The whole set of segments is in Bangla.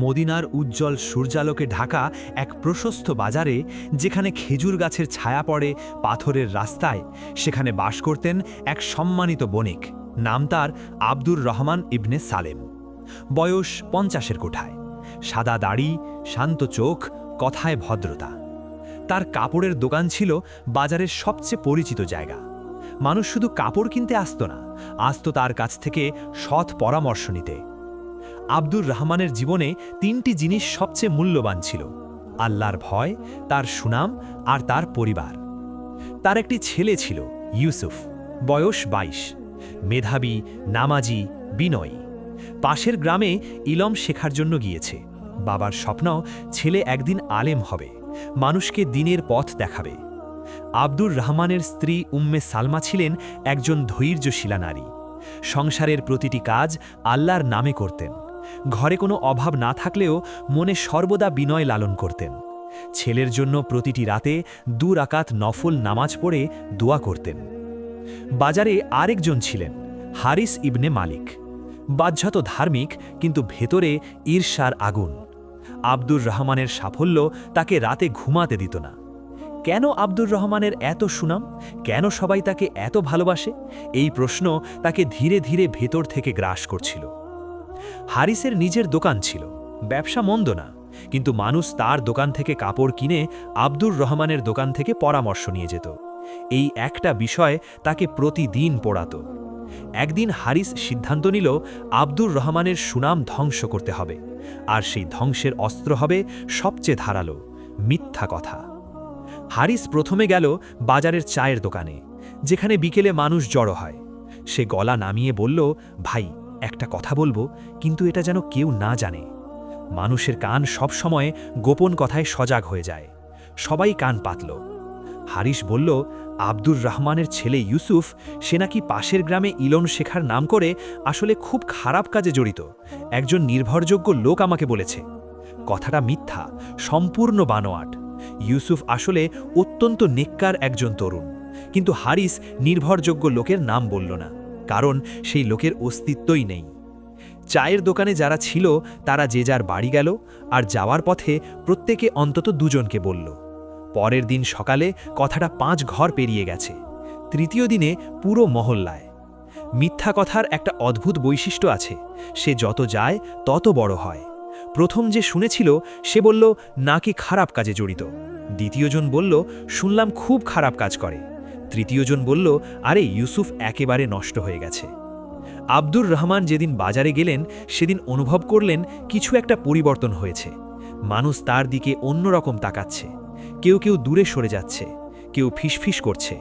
মদিনার উজ্জ্বল সূর্যালোকে ঢাকা এক প্রশস্ত বাজারে, যেখানে খেজুর গাছের ছায়া পড়ে পাথরের রাস্তায়, সেখানে বাস করতেন এক সম্মানিত বণিক। নাম তার আব্দুর রহমান ইবনে সালেম। বয়স 50-এর কোঠায়, সাদা দাড়ি, শান্ত চোখ, কথায় ভদ্রতা। তার কাপড়ের দোকান ছিল বাজারের সবচেয়ে পরিচিত জায়গা। মানুষ শুধু কাপড় কিনতে আসত না, আসত তার কাছ থেকে সৎ পরামর্শ নিতে। আব্দুর রহমানের জীবনে 3টি জিনিস সবচেয়ে মূল্যবান ছিল: আল্লাহর ভয়, তার সুনাম আর তার পরিবার। তার একটি ছেলে ছিল, ইউসুফ, বয়স 22, মেধাবী, নামাজি, বিনয়ী। পাশের গ্রামে ইলম শেখার জন্য গিয়েছে। বাবার স্বপ্ন ছেলে একদিন আলেম হবে, মানুষকে দ্বীনের পথ দেখাবে। আব্দুর রহমানের স্ত্রী উম্মে সালমা ছিলেন একজন ধৈর্যশীলা নারী। সংসারের প্রতিটি কাজ আল্লাহর নামে করতেন। ঘরে কোনো অভাব না থাকলেও মনে সর্বদা বিনয় লালন করতেন। ছেলের জন্য প্রতিটি রাতে 2 রাকাত নফল নামাজ পড়ে দোয়া করতেন। বাজারে আরেকজন ছিলেন, হারিস ইবনে মালিক। বাহ্যত ধার্মিক, কিন্তু ভেতরে ঈর্ষার আগুন। আব্দুর রহমানের সাফল্য তাকে রাতে ঘুমাতে দিত না। কেন আব্দুর রহমানের এত সুনাম? কেন সবাই তাকে এত ভালোবাসে? এই প্রশ্ন তাকে ধীরে ধীরে ভেতর থেকে গ্রাস করছিল। হারিসের নিজের দোকান ছিল, ব্যবসা মন্দ না, কিন্তু মানুষ তার দোকান থেকে কাপড় কিনে আব্দুর রহমানের দোকান থেকে পরামর্শ নিয়ে যেত। এই একটা বিষয় তাকে প্রতিদিন পোড়াত। একদিন হারিস সিদ্ধান্ত নিল আব্দুর রহমানের সুনাম ধ্বংস করতে হবে, আর সেই ধ্বংসের অস্ত্র হবে সবচেয়ে ধারালো: মিথ্যা কথা। হারিস প্রথমে গেল বাজারের চায়ের দোকানে, যেখানে বিকেলে মানুষ জড়ো হয়। সে গলা নামিয়ে বলল, ভাই, একটা কথা বলবো, কিন্তু এটা যেন কেউ না জানে। মানুষের কান সবসময় গোপন কথায় সজাগ হয়ে যায়। সবাই কান পাতল। হারিস বলল, আব্দুর রহমানের ছেলে ইউসুফ, সে নাকি পাশের গ্রামে ইলম শেখার নাম করে আসলে খুব খারাপ কাজে জড়িত। একজন নির্ভরযোগ্য লোক আমাকে বলেছে। কথাটা মিথ্যা, সম্পূর্ণ বানোয়াট। ইউসুফ আসলে অত্যন্ত নেককার একজন তরুণ, কিন্তু হারিস নির্ভরযোগ্য লোকের নাম বলল না, কারণ সেই লোকের অস্তিত্বই নেই। চায়ের দোকানে যারা ছিল তারা যে যার বাড়ি গেল, আর যাওয়ার পথে প্রত্যেকে অন্তত 2 জনকে বলল। পরের দিন সকালে কথাটা 5 ঘর পেরিয়ে গেছে। তৃতীয় দিনে পুরো মহল্লায়। মিথ্যা কথার একটা অদ্ভুত বৈশিষ্ট্য আছে, সে যত যায় তত বড় হয়। প্রথম যে শুনেছিল সে বলল নাকি খারাপ কাজে জড়িত। দ্বিতীয়জন বলল, শুনলাম খুব খারাপ কাজ করে। তৃতীয়জন বলল, আরে ইউসুফ একেবারে নষ্ট হয়ে গেছে। আব্দুর রহমান যেদিন বাজারে গেলেন, সেদিন অনুভব করলেন কিছু একটা পরিবর্তন হয়েছে। মানুষ তার দিকে অন্যরকম তাকাচ্ছে। কেউ কেউ দূরে সরে যাচ্ছে, কেউ ফিসফিস করছে।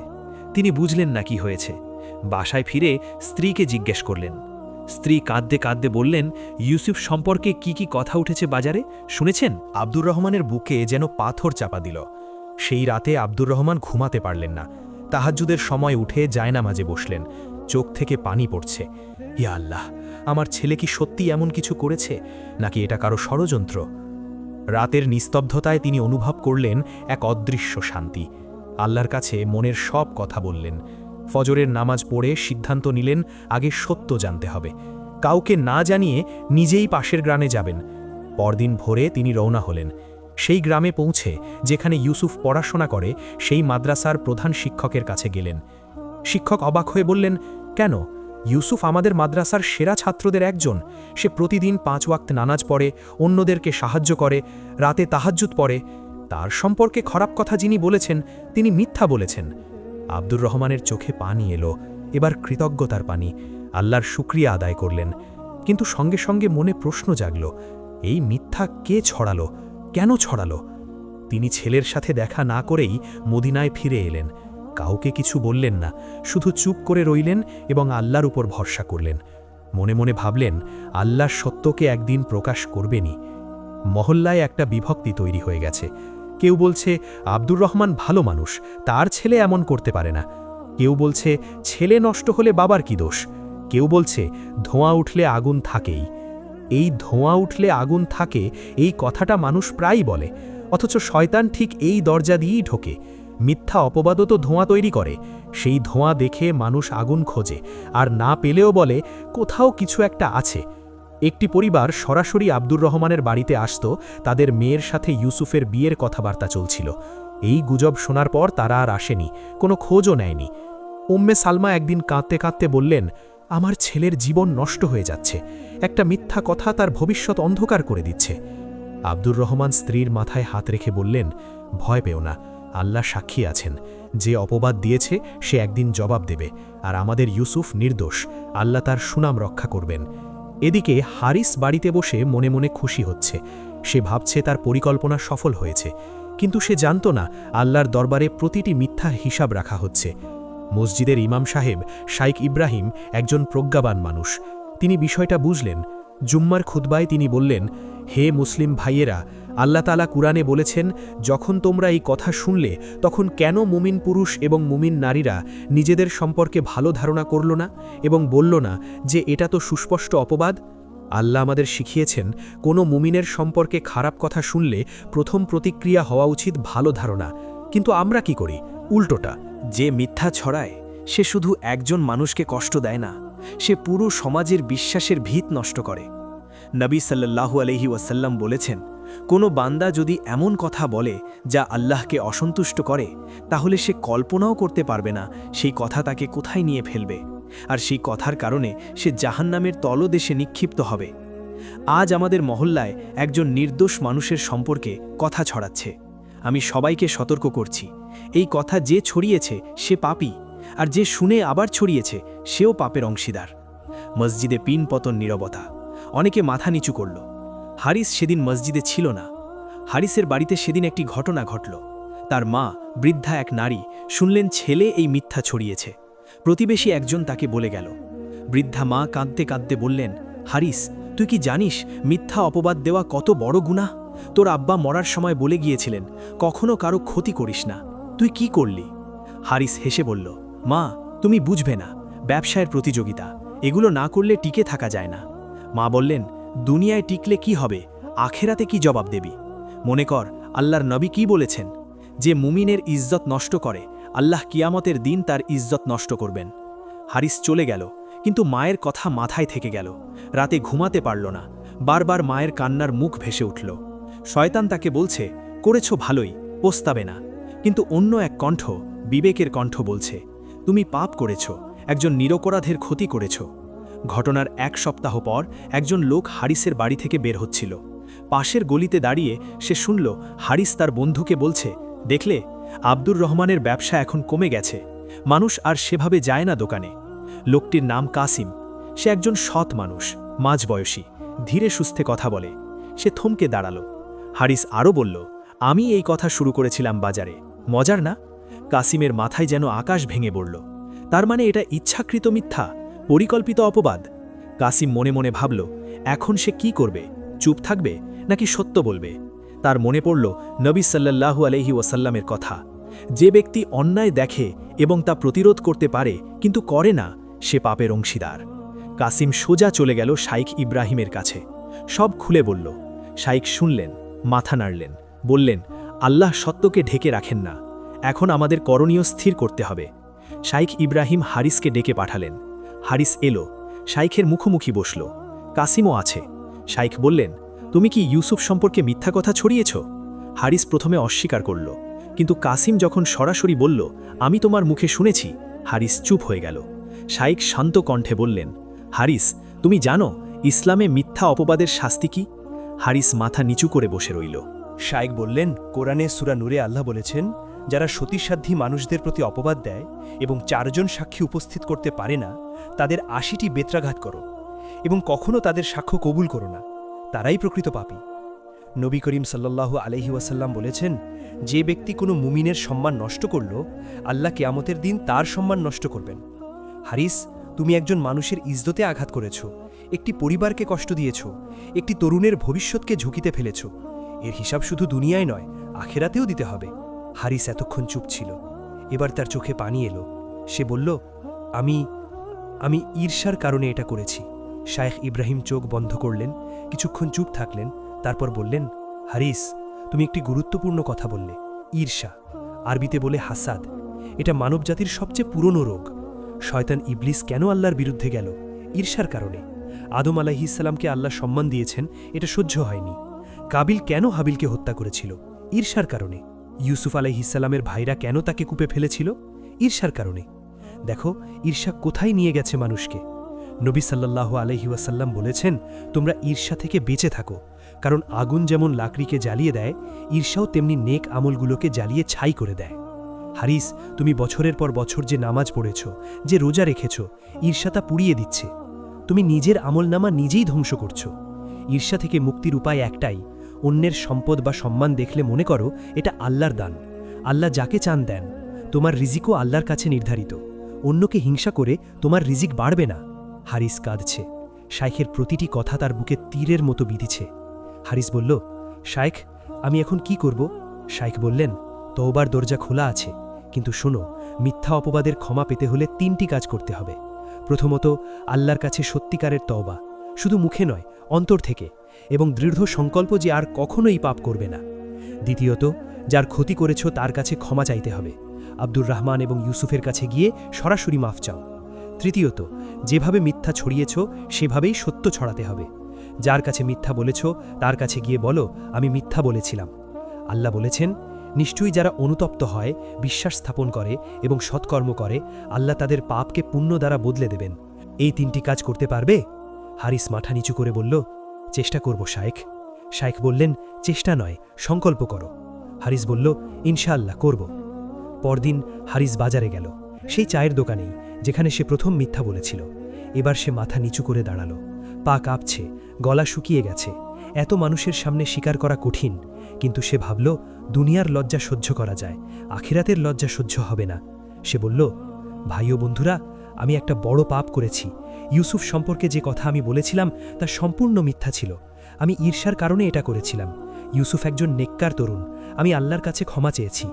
তিনি বুঝলেন না কি হয়েছে। বাসায় ফিরে স্ত্রীকে জিজ্ঞেস করলেন। স্ত্রী কাঁদতে কাঁদতে বললেন, ইউসুফ সম্পর্কে কি কি কথা উঠেছে বাজারে, শুনেছেন? আব্দুর রহমানের বুকে যেন পাথর চাপা দিল। সেই রাতে আব্দুর রহমান ঘুমাতে পারলেন না। তাহাজ্জুদের সময় উঠে জায়নামাজে বসলেন, চোখ থেকে পানি পড়ছে। ইয়া আল্লাহ, আমার ছেলে কি সত্যি এমন কিছু করেছে, নাকি এটা কারো ষড়যন্ত্র? রাতের নিস্তব্ধতায় তিনি অনুভব করলেন এক অদৃশ্য শান্তি। আল্লাহর কাছে মনের সব কথা বললেন। ফজরের নামাজ পড়ে সিদ্ধান্ত নিলেন আগে সত্য জানতে হবে। কাউকে না জানিয়ে নিজেই পাশের গ্রামে যাবেন। পরদিন ভোরে তিনি রওনা হলেন। সেই গ্রামে পৌঁছে যেখানে ইউসুফ পড়াশোনা করে, সেই মাদ্রাসার প্রধান শিক্ষকের কাছে গেলেন। শিক্ষক অবাক হয়ে বললেন, কেন? ইউসুফ আমাদের মাদ্রাসার সেরা ছাত্রদের একজন। সে প্রতিদিন 5 ওয়াক্ত নামাজ পড়ে, অন্যদেরকে সাহায্য করে, রাতে তাহাজ্জুদ পড়ে। তার সম্পর্কে খারাপ কথা যিনি বলেছেন, তিনি মিথ্যা বলেছেন। আব্দুর রহমানের চোখে পানি এলো, এবার কৃতজ্ঞতার পানি। আল্লাহর শুকরিয়া আদায় করলেন। কিন্তু সঙ্গে সঙ্গে মনে প্রশ্ন জাগল, এই মিথ্যা কে ছড়ালো, কেন ছড়ালো? তিনি ছেলের সাথে দেখা না করেই মদিনায় ফিরে এলেন। কাউকে কিছু বললেন না, শুধু চুপ করে রইলেন এবং আল্লাহর উপর ভরসা করলেন। মনে মনে ভাবলেন, আল্লাহর সত্যকে একদিন প্রকাশ করবেনই। মহল্লায় একটা বিভক্তি তৈরি হয়ে গেছে। কেউ বলছে আব্দুর রহমান ভালো মানুষ, তার ছেলে এমন করতে পারে না। কেউ বলছে ছেলে নষ্ট হলে বাবার কি দোষ। কেউ বলছে ধোঁয়া উঠলে আগুন থাকেই। এই ধোঁয়া উঠলে আগুন থাকে, এই কথাটা মানুষ প্রায়ই বলে, অথচ শয়তান ঠিক এই দরজা দিয়েই ঢোকে। মিথ্যা অপবাদও তো ধোঁয়া তৈরি করে। সেই ধোঁয়া দেখে মানুষ আগুন খোঁজে, আর না পেলেও বলে কোথাও কিছু একটা আছে। একটি পরিবার সরাসরি আব্দুর রহমানের বাড়িতে আসত, তাদের মেয়ের সাথে ইউসুফের বিয়ের কথাবার্তা চলছিল। এই গুজব শোনার পর তারা আর আসেনি, কোনো খোঁজও নেয়নি। উম্মে সালমা একদিন কাঁদতে কাঁদতে বললেন, আমার ছেলের জীবন নষ্ট হয়ে যাচ্ছে, একটা মিথ্যা কথা তার ভবিষ্যৎ অন্ধকার করে দিচ্ছে। আব্দুর রহমান স্ত্রীর মাথায় হাত রেখে বললেন, ভয় পেও না, আল্লাহ সাক্ষী আছেন, যে অপবাদ দিয়েছে সে একদিন জবাব দেবে, আর আমাদের ইউসুফ নির্দোষ, আল্লাহ তার সুনাম রক্ষা করবেন। এদিকে হারিস বাড়িতে বসে মনে মনে খুশি হচ্ছে, সে ভাবছে তার পরিকল্পনা সফল হয়েছে, কিন্তু সে জানত না আল্লাহর দরবারে প্রতিটি মিথ্যা হিসাব রাখা হচ্ছে। মসজিদের ইমাম সাহেব শাইখ ইব্রাহিম একজন প্রজ্ঞাবান মানুষ, তিনি বিষয়টা বুঝলেন। জুম্মার খুতবায় তিনি বললেন, হে মুসলিম ভাইয়েরা, আল্লাহ তাআলা কুরআনে বলেছেন, যখন তোমরা এই কথা শুনলে তখন কেন মুমিন পুরুষ এবং মুমিন নারীরা নিজেদের সম্পর্কে ভালো ধারণা করল না এবং বলল না যে এটা তো সুস্পষ্ট অপবাদ? আল্লাহ আমাদের শিখিয়েছেন, কোনো মুমিনের সম্পর্কে খারাপ কথা শুনলে প্রথম প্রতিক্রিয়া হওয়া উচিত ভালো ধারণা, কিন্তু আমরা কি করি? উল্টোটা। যে মিথ্যা ছড়ায় সে শুধু একজন মানুষকে কষ্ট দেয় না, সে পুরো সমাজের বিশ্বাসের ভিত নষ্ট করে। নবী সাল্লাল্লাহু আলাইহি ওয়াসাল্লাম বলেছেন, কোনো বান্দা যদি এমন কথা বলে যা আল্লাহকে অসন্তুষ্ট করে, তাহলে সে কল্পনাও করতে পারবে না সেই কথা তাকে কোথায় নিয়ে ফেলবে, আর সেই কথার কারণে সে জাহান্নামের তলদেশে নিক্ষিপ্ত হবে। আজ আমাদের মহল্লায় একজন নির্দোষ মানুষের সম্পর্কে কথা ছড়াচ্ছে। আমি সবাইকে সতর্ক করছি, এই কথা যে ছড়িয়েছে সে পাপী, আর যে শুনে আবার ছড়িয়েছে সেও পাপের অংশীদার। মসজিদে পিন পতন নীরবতা, অনেকে মাথা নিচু করল। হারিস সেদিন মসজিদে ছিল না। হারিসের বাড়িতে সেদিন একটি ঘটনা ঘটল। তার মা, বৃদ্ধা এক নারী, শুনলেন ছেলে এই মিথ্যা ছড়িয়েছে। প্রতিবেশী একজন তাকে বলে গেল। বৃদ্ধা মা কাঁদতে কাঁদতে বললেন, হারিস, তুই কি জানিস মিথ্যা অপবাদ দেওয়া কত বড় গুনাহ? তোর আব্বা মরার সময় বলে গিয়েছিলেন, কখনো কারো ক্ষতি করিস না। তুই কি করলি? হারিস হেসে বলল, মা, তুমি বুঝবে না, ব্যবসায়ের প্রতিযোগিতা, এগুলো না করলে টিকে থাকা যায় না। মা বললেন, দুনিয়ায় টিকলে কি হবে, আখেরাতে কি জবাব দেবি? মনে কর আল্লাহর নবী কি বলেছেন, যে মুমিনের ইজ্জত নষ্ট করে আল্লাহ কিয়ামতের দিন তার ইজ্জত নষ্ট করবেন। হারিস চলে গেল, কিন্তু মায়ের কথা মাথায় থেকে গেল। রাতে ঘুমাতে পারল না, বারবার মায়ের কান্নার মুখ ভেসে উঠল। শয়তান তাকে বলছে, করেছ ভালোই, পস্তাবে না। কিন্তু অন্য এক কণ্ঠ, বিবেকের কণ্ঠ বলছে, তুমি পাপ করেছ, একজন নিরপরাধের ক্ষতি করেছ। ঘটনার এক সপ্তাহ পর একজন লোক হারিসের বাড়ি থেকে বের হচ্ছিল। পাশের গলিতে দাঁড়িয়ে সে শুনল হারিস তার বন্ধুকে বলছে, দেখলে, আব্দুর রহমানের ব্যবসা এখন কমে গেছে, মানুষ আর সেভাবে যায় না দোকানে। লোকটির নাম কাসিম, সে একজন সৎ মানুষ, মাঝবয়সী, ধীরে সুস্থে কথা বলে। সে থমকে দাঁড়াল। হারিস আরও বলল, আমি এই কথা শুরু করেছিলাম বাজারে, মজার না? কাসিমের মাথায় যেন আকাশ ভেঙে পড়ল। তার মানে এটা ইচ্ছাকৃত মিথ্যা, পরিকল্পিত অপবাদ। কাসিম মনে মনে ভাবল, এখন সে কি করবে? চুপ থাকবে নাকি সত্য বলবে? তার মনে পড়ল নবী সাল্লাল্লাহু আলাইহি ওয়াসাল্লামের কথা, যে ব্যক্তি অন্যায় দেখে এবং তা প্রতিরোধ করতে পারে কিন্তু করে না, সে পাপের অংশীদার। কাসিম সোজা চলে গেল শাইখ ইব্রাহিমের কাছে, সব খুলে বলল। শাইখ শুনলেন, মাথা নাড়লেন, বললেন, আল্লাহ সত্যকে ঢেকে রাখেন না, এখন আমাদের করণীয় স্থির করতে হবে। শাইখ ইব্রাহিম হারিসকে ডেকে পাঠালেন। হারিস এলো, শাইখের মুখোমুখি বসল। কাসিমও আছে। শাইখ বললেন, তুমি কি ইউসুফ সম্পর্কে মিথ্যা কথা ছড়িয়েছ? হারিস প্রথমে অস্বীকার করল, কিন্তু কাসিম যখন সরাসরি বলল, আমি তোমার মুখে শুনেছি, হারিস চুপ হয়ে গেল। শাইখ শান্ত কণ্ঠে বললেন, হারিস, তুমি জানো ইসলামে মিথ্যা অপবাদের শাস্তি কি? হারিস মাথা নিচু করে বসে রইল। শাইখ বললেন, কোরআনে সূরা নূরে আল্লাহ বলেছেন, যারা সতীসাধ্যী মানুষদের প্রতি অপবাদ দেয় এবং 4 জন সাক্ষী উপস্থিত করতে পারে না, তাদের 80টি বেত্রাঘাত করো এবং কখনো তাদের সাক্ষ্য কবুল করো না, তারাই প্রকৃত পাপী। নবী করিম সাল্লাল্লাহু আলাইহি ওয়াসাল্লাম বলেছেন, যে ব্যক্তি কোনো মুমিনের সম্মান নষ্ট করল, আল্লাহ কিয়ামতের দিন তার সম্মান নষ্ট করবেন। হারিস, তুমি একজন মানুষের ইজ্জতে আঘাত করেছ, একটি পরিবারকে কষ্ট দিয়েছ, একটি তরুণের ভবিষ্যৎকে ঝুঁকিতে ফেলেছ। এর হিসাব শুধু দুনিয়ায় নয়, আখেরাতেও দিতে হবে। হারিস এতক্ষণ চুপ ছিল, এবার তার চোখে পানি এলো। সে বলল, আমি ঈর্ষার কারণে এটা করেছি। শাইখ ইব্রাহিম চোখ বন্ধ করলেন, কিছুক্ষণ চুপ থাকলেন, তারপর বললেন, হারিস, তুমি একটি গুরুত্বপূর্ণ কথা বললে, ঈর্ষা, আরবিতে বলে হাসাদ। এটা মানবজাতির সবচেয়ে পুরনো রোগ। শয়তান ইবলিস কেন আল্লাহর বিরুদ্ধে গেল? ঈর্ষার কারণে। আদম আলাইহিসসালামকে আল্লাহ সম্মান দিয়েছেন, এটা সহ্য হয়নি। কাবিল কেন হাবিলকে হত্যা করেছিল? ঈর্ষার কারণে। ইউসুফ আলাইহিসসালামের ভাইরা কেন তাকে কূপে ফেলেছিল? ঈর্ষার কারণে। দেখো ঈর্ষা কোথায় নিয়ে গেছে মানুষকে। নবী সাল্লাল্লাহু আলাইহি ওয়াসাল্লাম বলেছেন, তোমরা ঈর্ষা থেকে বেঁচে থাকো, কারণ আগুন যেমন লাকড়িকে জ্বালিয়ে দেয়, ঈর্ষাও তেমনি নেক আমলগুলোকে জ্বালিয়ে ছাই করে দেয়। হারিস, তুমি বছরের পর বছর যে নামাজ পড়েছ, যে রোজা রেখেছ, ঈর্ষা তা পুড়িয়ে দিচ্ছে। তুমি নিজের আমলনামা নিজেই ধ্বংস করছ। ঈর্ষা থেকে মুক্তির উপায় একটাই, অন্যের সম্পদ বা সম্মান দেখলে মনে করো এটা আল্লাহর দান। আল্লাহ যাকে চান দেন। তোমার রিজিকও আল্লাহর কাছে নির্ধারিত। অন্যকে হিংসা করে তোমার রিজিক বাড়বে না। হারিস কাঁদছে। শাইখের প্রতিটি কথা তার বুকে তীরের মতো বিঁধিছে। হারিস বলল, শাইখ, আমি এখন কি করব? শাইখ বললেন, তওবার দরজা খোলা আছে, কিন্তু শোনো, মিথ্যা অপবাদের ক্ষমা পেতে হলে 3টি কাজ করতে হবে। প্রথমত, আল্লাহর কাছে সত্যিকারের তওবা, শুধু মুখে নয়, অন্তর থেকে, এবং দৃঢ় সংকল্প যে আর কখনোই পাপ করবে না। দ্বিতীয়ত, যার ক্ষতি করেছ তার কাছে ক্ষমা চাইতে হবে। আব্দুর রহমান এবং ইউসুফের কাছে গিয়ে সরাসরি মাফ চাও। তৃতীয়ত, যেভাবে মিথ্যা ছড়িয়েছ সেভাবেই সত্য ছড়াতে হবে। যার কাছে মিথ্যা বলেছ তার কাছে গিয়ে বলো, আমি মিথ্যা বলেছিলাম। আল্লাহ বলেছেন, নিশ্চয়ই যারা অনুতপ্ত হয়, বিশ্বাস স্থাপন করে এবং সৎকর্ম করে, আল্লাহ তাদের পাপকে পুণ্য দ্বারা বদলে দেবেন। এই 3টি কাজ করতে পারবে? হারিস মাথা নিচু করে বলল, চেষ্টা করব শাইখ। শাইখ বললেন, চেষ্টা নয়, সংকল্প করো। হারিস বলল, ইনশাআল্লাহ করব। পরদিন হারিস বাজারে গেল, সেই চায়ের দোকানেই যেখানে সে প্রথম মিথ্যা বলেছিল। এবার সে মাথা নিচু করে দাঁড়ালো, পা কাঁপছে, গলা শুকিয়ে গেছে। এত মানুষের সামনে স্বীকার করা কঠিন, কিন্তু সে ভাবল, দুনিয়ার লজ্জা সহ্য করা যায়, আখিরাতের লজ্জা সহ্য হবে না। সে বলল, ভাই ও বন্ধুরা, আমি একটা বড় পাপ করেছি। ইউসুফ সম্পর্কে যে কথা আমি বলেছিলাম তা সম্পূর্ণ মিথ্যা ছিল। আমি ঈর্ষার কারণে এটা করেছিলাম। ইউসুফ একজন নেককার তরুণ। আমি আল্লাহর কাছে ক্ষমা চেয়েছি।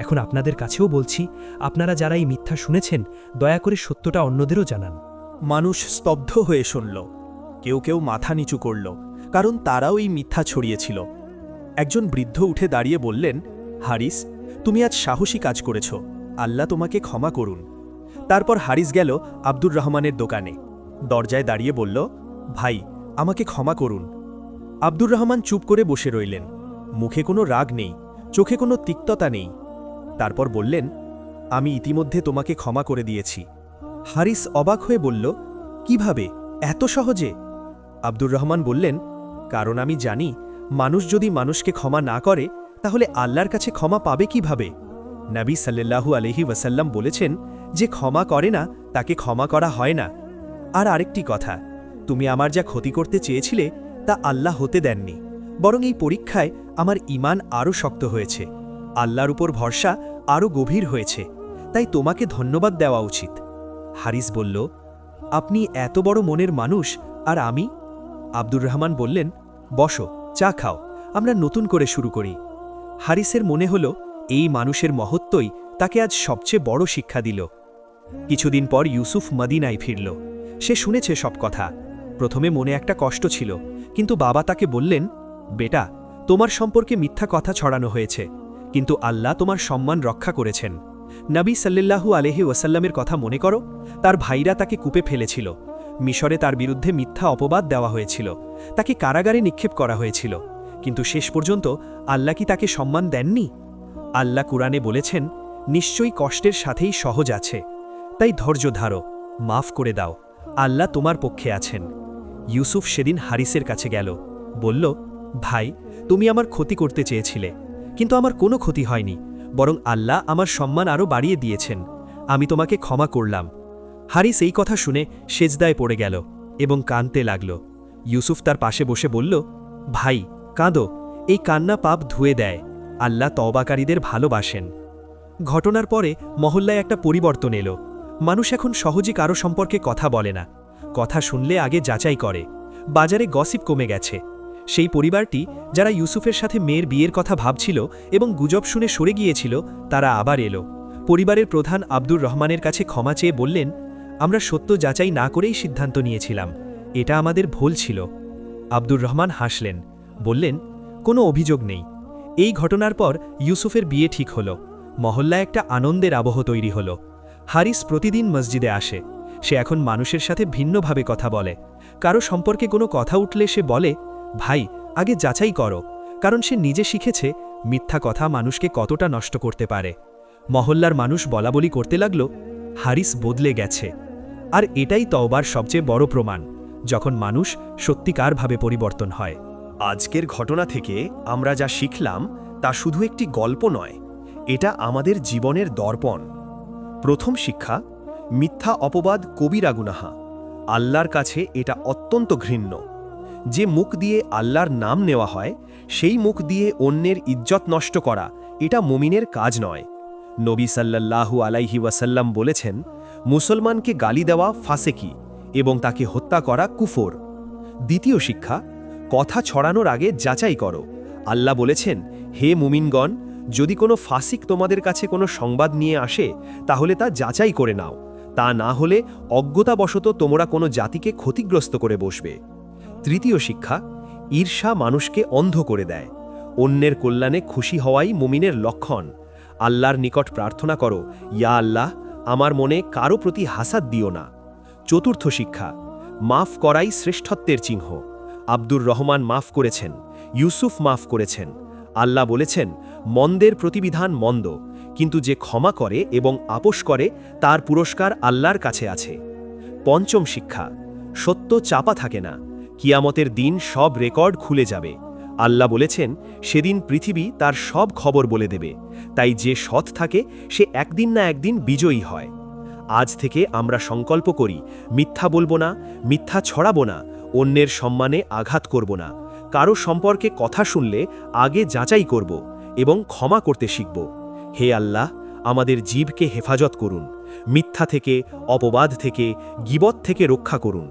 এখন আপনাদের কাছেও বলছি, আপনারা যারা এই মিথ্যা শুনেছেন, দয়া করে সত্যটা অন্যদেরও জানান। মানুষ স্তব্ধ হয়ে শুনল। কেউ কেউ মাথা নিচু করল, কারণ তারাও এই মিথ্যা ছড়িয়েছিল। একজন বৃদ্ধ উঠে দাঁড়িয়ে বললেন, হারিস, তুমি আজ সাহসী কাজ করেছ, আল্লাহ তোমাকে ক্ষমা করুন। তারপর হারিস গেল আব্দুর রহমানের দোকানে। দরজায় দাঁড়িয়ে বলল, ভাই, আমাকে ক্ষমা করুন। আব্দুর রহমান চুপ করে বসে রইলেন। মুখে কোনো রাগ নেই, চোখে কোনো তিক্ততা নেই। তারপর বললেন, আমি ইতিমধ্যে তোমাকে ক্ষমা করে দিয়েছি। হারিস অবাক হয়ে বলল, কিভাবে, এত সহজে? আব্দুর রহমান বললেন, কারণ আমি জানি মানুষ যদি মানুষকে ক্ষমা না করে তাহলে আল্লাহর কাছে ক্ষমা পাবে কিভাবে। নবী সাল্লাল্লাহু আলাইহি ওয়াসাল্লাম বলেছেন, যে ক্ষমা করে না তাকে ক্ষমা করা হয় না। আর আরেকটি কথা, তুমি আমার যা ক্ষতি করতে চেয়েছিলে তা আল্লাহ হতে দেননি, বরং এই পরীক্ষায় আমার ঈমান আরও শক্ত হয়েছে, আল্লাহর উপর ভরসা আরও গভীর হয়েছে, তাই তোমাকে ধন্যবাদ দেওয়া উচিত। হারিস বলল, আপনি এত বড় মনের মানুষ, আর আমি? আব্দুর রহমান বললেন, বসো, চা খাও, আমরা নতুন করে শুরু করি। হারিসের মনে হল এই মানুষের মহত্বই তাকে আজ সবচেয়ে বড় শিক্ষা দিল। কিছুদিন পর ইউসুফ মদিনায় ফিরল। সে শুনেছে সব কথা। প্রথমে মনে একটা কষ্ট ছিল, কিন্তু বাবা তাকে বললেন, বেটা, তোমার সম্পর্কে মিথ্যা কথা ছড়ানো হয়েছে, কিন্তু আল্লাহ তোমার সম্মান রক্ষা করেছেন। নবী সাল্লাল্লাহু আলাইহি ওয়াসাল্লামের কথা মনে করো, তার ভাইরা তাকে কূপে ফেলেছিল। মিশরে তার বিরুদ্ধে মিথ্যা অপবাদ দেওয়া হয়েছিল, তাকে কারাগারে নিক্ষেপ করা হয়েছিল, কিন্তু শেষ পর্যন্ত আল্লাহ কি তাকে সম্মান দেননি? আল্লাহ কুরআনে বলেছেন, নিশ্চয়ই কষ্টের সাথেই সহজ আছে, তাই ধৈর্য ধারো, মাফ করে দাও, আল্লাহ তোমার পক্ষে আছেন। ইউসুফ সেদিন হারিসের কাছে গেল, বলল, ভাই, তুমি আমার ক্ষতি করতে চেয়েছিলে, কিন্তু আমার কোনো ক্ষতি হয়নি, বরং আল্লাহ আমার সম্মান আরও বাড়িয়ে দিয়েছেন, আমি তোমাকে ক্ষমা করলাম। হারিস এই কথা শুনে সেজদায় পড়ে গেল এবং কাঁদতে লাগল। ইউসুফ তার পাশে বসে বলল, ভাই, কাঁদো, এই কান্না পাপ ধুয়ে দেয়, আল্লাহ তওবাকারীদের ভালোবাসেন। ঘটনার পরে মহল্লায় একটা পরিবর্তন এলো। মানুষ এখন সহজে কারো সম্পর্কে কথা বলে না, কথা শুনলে আগে যাচাই করে। বাজারে গসিপ কমে গেছে। সেই পরিবারটি যারা ইউসুফের সাথে মেয়ের বিয়ের কথা ভাবছিল এবং গুজব শুনে সরে গিয়েছিল, তারা আবার এলো। পরিবারের প্রধান আব্দুর রহমানের কাছে ক্ষমা চেয়ে বললেন, আমরা সত্য যাচাই না করেই সিদ্ধান্ত নিয়েছিলাম, এটা আমাদের ভুল ছিল। আব্দুর রহমান হাসলেন, বললেন, কোনো অভিযোগ নেই। এই ঘটনার পর ইউসুফের বিয়ে ঠিক হল। মহল্লায় একটা আনন্দের আবহ তৈরি হল। হারিস প্রতিদিন মসজিদে আসে। সে এখন মানুষের সাথে ভিন্নভাবে কথা বলে। কারো সম্পর্কে কোনো কথা উঠলে সে বলে, ভাই আগে যাচাই করো, কারণ সে নিজে শিখেছে মিথ্যা কথা মানুষকে কতটা নষ্ট করতে পারে। মহল্লার মানুষ বলাবলি করতে লাগল, হারিস বদলে গেছে। আর এটাই তওবার সবচেয়ে বড় প্রমাণ, যখন মানুষ সত্যিকারভাবে পরিবর্তন হয়। আজকের ঘটনা থেকে আমরা যা শিখলাম তা শুধু একটি গল্প নয়, এটা আমাদের জীবনের দর্পণ। প্রথম শিক্ষা, মিথ্যা অপবাদ কবিরা গুনাহা। আল্লাহর কাছে এটা অত্যন্ত ঘৃণ্য। যে মুখ দিয়ে আল্লাহর নাম নেওয়া হয়, সেই মুখ দিয়ে অন্যের ইজ্জত নষ্ট করা এটা মুমিনের কাজ নয়। নবী সাল্লাল্লাহু আলাইহি ওয়াসাল্লাম বলেছেন, মুসলমানকে গালি দেওয়া ফাসেকি এবং তাকে হত্যা করা কুফর। দ্বিতীয় শিক্ষা, কথা ছড়ানোর আগে যাচাই করো। আল্লাহ বলেছেন, হে মুমিনগণ, যদি কোনো ফাসিক তোমাদের কাছে কোনো সংবাদ নিয়ে আসে তাহলে তা যাচাই করে নাও, তা না হলে অজ্ঞতাবশত তোমরা কোনো জাতিকে ক্ষতিগ্রস্ত করে বসবে। তৃতীয় শিক্ষা, ঈর্ষা মানুষকে অন্ধ করে দেয়। অন্যের কল্যাণে খুশি হওয়াই মুমিনের লক্ষণ। আল্লাহর নিকট প্রার্থনা করো, ইয়া আল্লাহ, আমার মনে কারো প্রতি হাসাদ দিও না। চতুর্থ শিক্ষা, মাফ করাই শ্রেষ্ঠত্বের চিহ্ন। আব্দুর রহমান মাফ করেছেন, ইউসুফ মাফ করেছেন। আল্লাহ বলেছেন, মন্দের প্রতিবিধান মন্দ, কিন্তু যে ক্ষমা করে এবং আপোষ করে তার পুরস্কার আল্লাহর কাছে আছে। পঞ্চম শিক্ষা, সত্য চাপা থাকে না। কিয়ামতের দিন সব রেকর্ড খুলে যাবে। আল্লাহ বলেছেন, সেদিন পৃথিবী তার সব খবর বলে দেবে। তাই যে সৎ থাকে সে একদিন না একদিন বিজয়ী হয়। আজ থেকে আমরা সংকল্প করি, মিথ্যা বলবো না, মিথ্যা ছড়াবো না, অন্যের সম্মানে আঘাত করব না। কারো সম্পর্কে কথা শুনলে আগে যাচাই করব এবং ক্ষমা করতে শিখব। হে আল্লাহ, আমাদের জীবকে হেফাজত করুন, মিথ্যা থেকে, অপবাদ থেকে, গীবত থেকে রক্ষা করুন।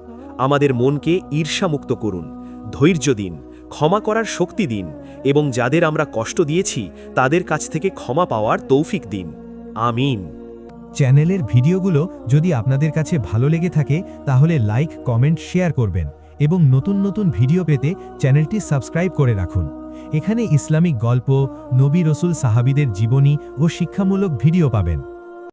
আমাদের মনকে ঈর্ষামুক্ত করুন, ধৈর্য দিন, ক্ষমা করার শক্তি দিন এবং যাদের আমরা কষ্ট দিয়েছি তাদের কাছ থেকে ক্ষমা পাওয়ার তৌফিক দিন। আমিন। চ্যানেলের ভিডিওগুলো যদি আপনাদের কাছে ভালো লেগে থাকে তাহলে লাইক, কমেন্ট, শেয়ার করবেন এবং নতুন নতুন ভিডিও পেতে চ্যানেলটি সাবস্ক্রাইব করে রাখুন। এখানে ইসলামিক গল্প, নবী রসুল সাহাবীদের জীবনী ও শিক্ষামূলক ভিডিও পাবেন।